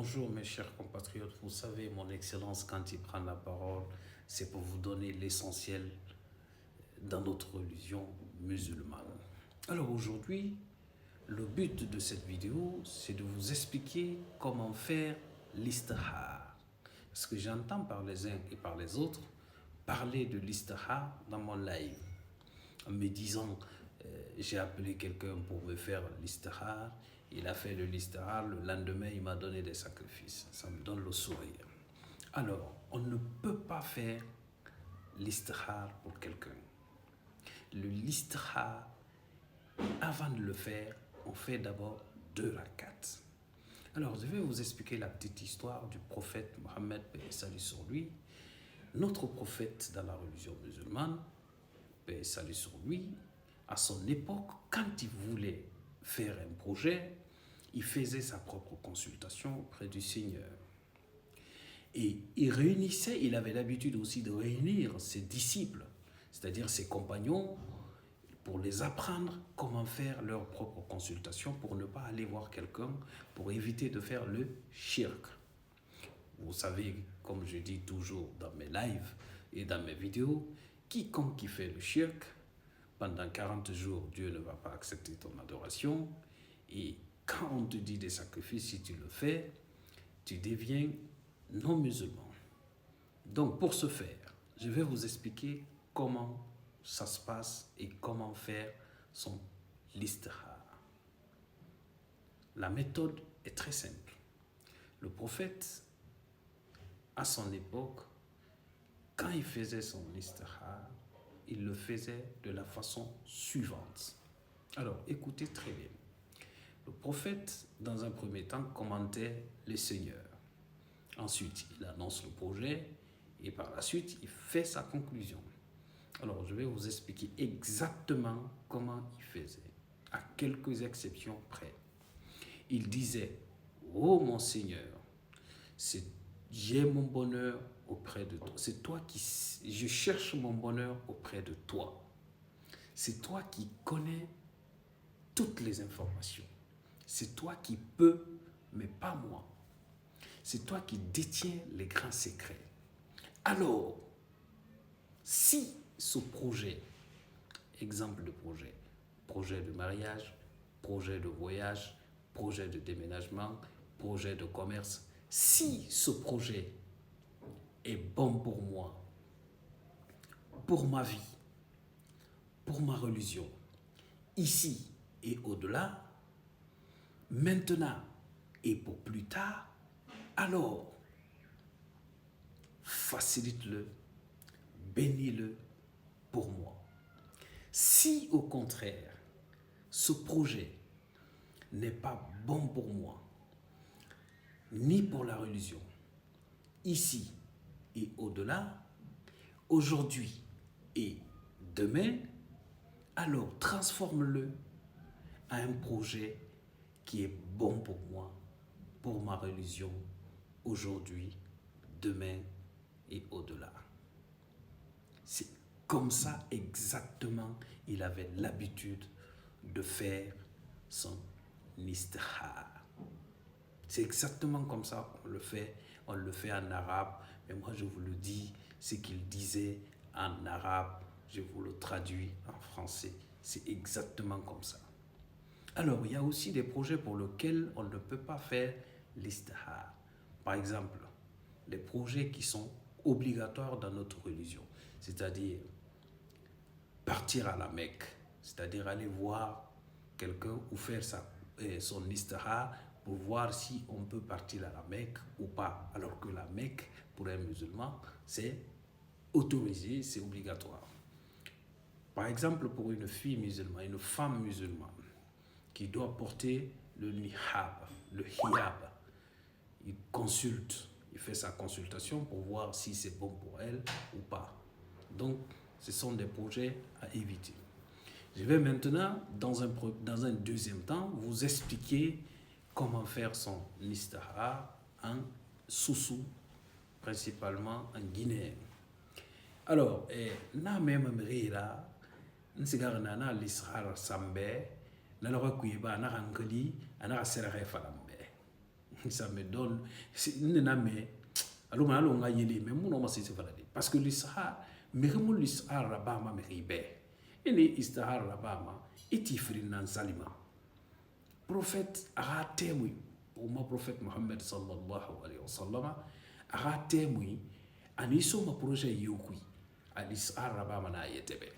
Bonjour mes chers compatriotes, vous savez, mon Excellence, quand il prend la parole, c'est pour vous donner l'essentiel dans notre religion musulmane. Alors aujourd'hui, le but de cette vidéo, c'est de vous expliquer comment faire l'istihar. Parce que j'entends par les uns et par les autres parler de l'istihar dans mon live, en me disant j'ai appelé quelqu'un pour me faire l'istihar, il a fait le l'istihar, le lendemain il m'a donné des sacrifices, ça me donne le sourire. Alors, on ne peut pas faire l'istihar pour quelqu'un. Le l'istihar, avant de le faire, on fait d'abord 2 rakats. Alors, je vais vous expliquer la petite histoire du prophète Mohammed, paix et salut sur lui. Notre prophète dans la religion musulmane, paix et salut sur lui, à son époque, quand il voulait faire un projet, il faisait sa propre consultation auprès du Seigneur. Et il avait l'habitude aussi de réunir ses disciples, c'est-à-dire ses compagnons, pour les apprendre comment faire leur propre consultation, pour ne pas aller voir quelqu'un, pour éviter de faire le shirk. Vous savez, comme je dis toujours dans mes lives et dans mes vidéos, quiconque qui fait le shirk, pendant 40 jours, Dieu ne va pas accepter ton adoration. Et quand on te dit des sacrifices, si tu le fais, tu deviens non musulman. Donc pour ce faire, je vais vous expliquer comment ça se passe et comment faire son l'istihar. La méthode est très simple. Le prophète, à son époque, quand il faisait son istihar, il le faisait de la façon suivante. Alors, écoutez très bien. Le prophète, dans un premier temps, commentait les seigneurs. Ensuite, il annonce le projet et par la suite, il fait sa conclusion. Alors, je vais vous expliquer exactement comment il faisait, à quelques exceptions près. Il disait, ô mon Seigneur, j'ai mon bonheur auprès de toi. C'est toi qui... Je cherche mon bonheur auprès de toi. C'est toi qui connais toutes les informations. C'est toi qui peux, mais pas moi. C'est toi qui détiens les grands secrets. Alors, si ce projet, exemple de projet, projet de mariage, projet de voyage, projet de déménagement, projet de commerce, si ce projet est bon pour moi, pour ma vie, pour ma religion, ici et au-delà, maintenant et pour plus tard, alors facilite-le, bénis-le pour moi. Si au contraire, ce projet n'est pas bon pour moi, ni pour la religion, ici et au-delà, aujourd'hui et demain, alors transforme-le à un projet qui est bon pour moi, pour ma religion, aujourd'hui, demain et au-delà. C'est comme ça exactement il avait l'habitude de faire son istihar. C'est exactement comme ça qu'on le fait. On le fait en arabe, mais moi je vous le dis, ce qu'il disait en arabe, je vous le traduis en français. C'est exactement comme ça. Alors, il y a aussi des projets pour lesquels on ne peut pas faire l'istihar. Par exemple, les projets qui sont obligatoires dans notre religion, c'est-à-dire partir à la Mecque, c'est-à-dire aller voir quelqu'un ou faire son istihar pour voir si on peut partir à la Mecque ou pas. Alors que la Mecque, pour un musulman, c'est autorisé, c'est obligatoire. Par exemple, pour une fille musulmane, une femme musulmane, qui doit porter le nihab, le hijab. Il consulte, il fait sa consultation pour voir si c'est bon pour elle ou pas. Donc, ce sont des projets à éviter. Je vais maintenant, dans un deuxième temps, vous expliquer comment faire son istihar en soussou, principalement en guinéen. Alors, na même là, nsigarana l'istihar sambe, nalora kuiba na rankali, ana serere falambe. Ça me donne. Alors, mais mon nom, c'est validé. Parce que l'Israël, mais l'Israël, Rabama, mais Ribé. Et l'Israël, Rabama, et Tifrin, Salima. Prophète, a témoin, pour mon prophète Mohammed sallallahu alayhi wa sallam, a témoin, en iso ma projet yokui, à l'Israël, Rabama, na yetebe.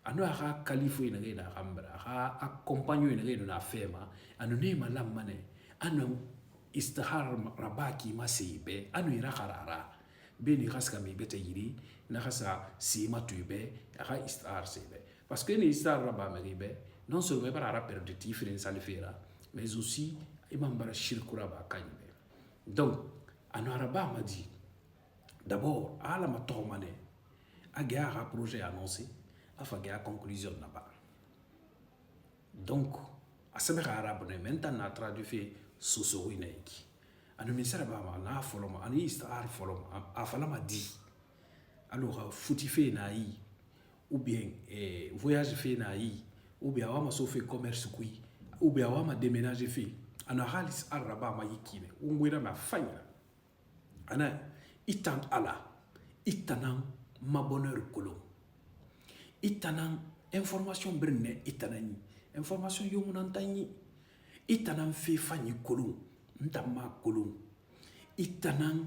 Ano a kalifu ina na rambra, a accompagno ina na fema, ano ne malamane, ano istihar rabaki masibe anu ira harara beni raska mi bete yiri na rasa si matube ara istihar sebe parce que ni istihar raba meribe non seulement par ara perdre différence salifera mais aussi imam bara shirkura ba kanybe donc anu araba m'a dit d'abord ala ma tomane aga un projet annoncé afa ga conclusion na ba donc a sebe arabe ne maintenant na traduit soso inaiki anu ministère ba na foloma anu istar foloma a falama di alors fouti fait na yi ou bien voyage fait na yi ou bien awama so fait commerce kui ou bien awama déménager fait anu halis araba ma yikine ungwira ma fanya ana itan ala itanan ma bonheur kolo itanan information brenne itanani information yomunantani itanan fe fanyi kolon ntama kolon itanan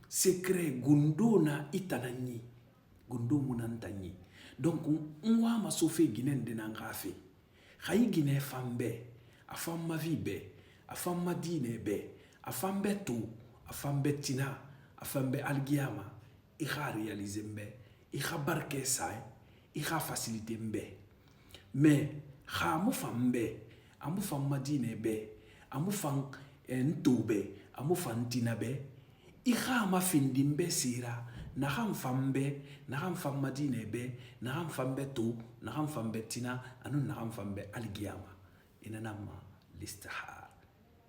secret gundo na itanani gundo munantanyi donc nwa ma so fe ginen de nan gafe khayi gine fambe afam ma vie be afam ma dine be afam be to afam be tina afam be algiyama i kha réaliser mbe i kha barke sai i kha faciliter mbe mais kha mo fambe amu fan madine be amu fan ntobe amu fan tinabe i kha ma findimbe sira na ham fambe na ham fam madine be na ham fambe to na ham fambe tina anu na ham fambe algiyama inana ma listihar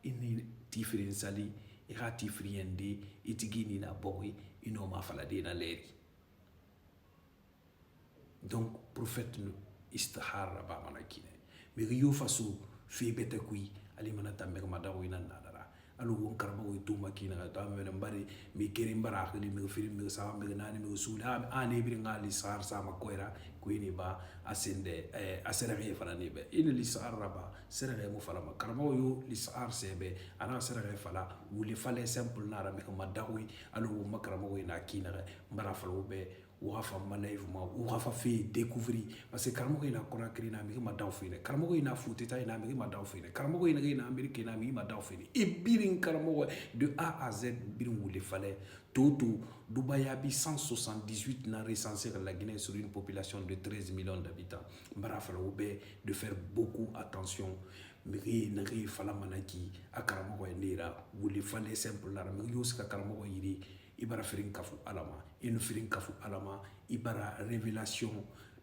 ini tifrinsali i kha tifriendi itigini na boy ino ma falade na leri donc prophète no istihar ba manakine mais yo faso fi bete kui ali mana tambe ma dawo ina nadara alu won karba wo tuma kina ta me mbari mi keri mbara khali mi film mi sa mi nani mi usula ani bi ngali sar sama koira kuini ba asende asere fala ni be in li sar raba sere mo fala ma karba yo li sar sebe ana sere fala wuli fale simple nara mi ma dawo alu wo makrama wo ina kina mbara fala be wafa malaive ma wafa fait découvrir parce que karamo ina kona krina mi ma dawfine karamo ina futita ina mi ma dawfine karamo ina ina amerique ina mi ma dawfine e birin karamo de A à Z birin wule fallait toto Dubaï bi 178 na recensé la Guinée sur une population de 13 millions d'habitants mbarafa obe de faire beaucoup attention miri nari fala manaki akaramo ko ndira wule fallait simple la mi yoska karamo ko yiri ibara firin kafu alama inu firin kafu alama ibara révélation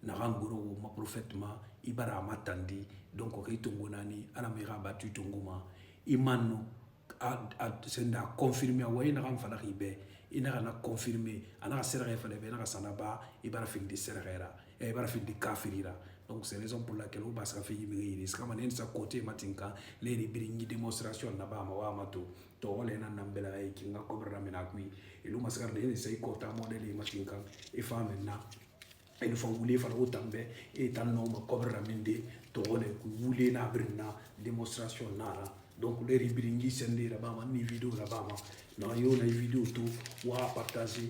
na rangoro ma prophète ma ibara matandi donc ko nani ala mi rabatu tunguma imanu senda confirmer way na ram fala ribe ina na confirmer ana serre fala be na sanaba ibara fin di serrera e ibara fin di kafirira donc c'est raison pour laquelle on passe à faire immigrer c'est comme un sa côté matinka les ribringi démonstration na ba ma wa mato to le na nambela e kinga kobra mena kui et lu mascar de sai kota modèle matinka e femme na e lu fon wule fa tambe e tan no ma kobra mende to le ku wule na brina démonstration nara donc les ribringi sende la ba ma ni vidéo la ba ma na yo na vidéo to wa partager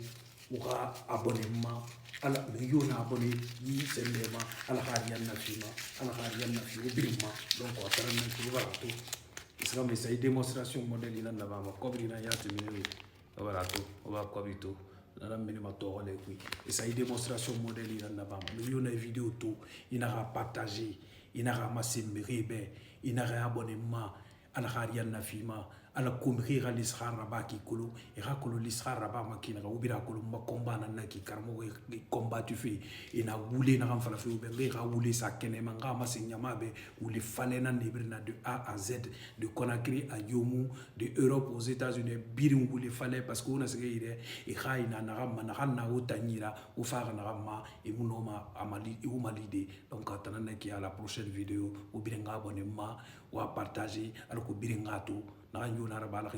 wa abonnement ala yo na abonné yi sendema ala khariyan na fima ala khariyan na fi birma donc on tara na ko ba to isra mais c'est démonstration modèle ina na ba ma kobri na ya te minu wala to on va kobri to na mini ma to le kui et ça démonstration modèle ina na ba ma yo na vidéo to ina ra partager ina ra masembe ina ra abonnement ala khariyan na fima ala kumri ga l'israr raba ki kulu e ga kulu l'israr raba makina ga ubira kulu ma combat na ki karmo combat tu fais ina wule na gam fala fe ube ga wule sa kene manga ma se nyama be wule fale na librina de A à Z de Conakry à Yomu de Europe aux États-Unis birin wule fale parce que on a se ire e ga ina na gam na na utanyira u fa na gam e munoma amali e umalide donc atana ki à la prochaine vidéo ubira nga abonnement ou à partager alors que birin nga to na yo na rabala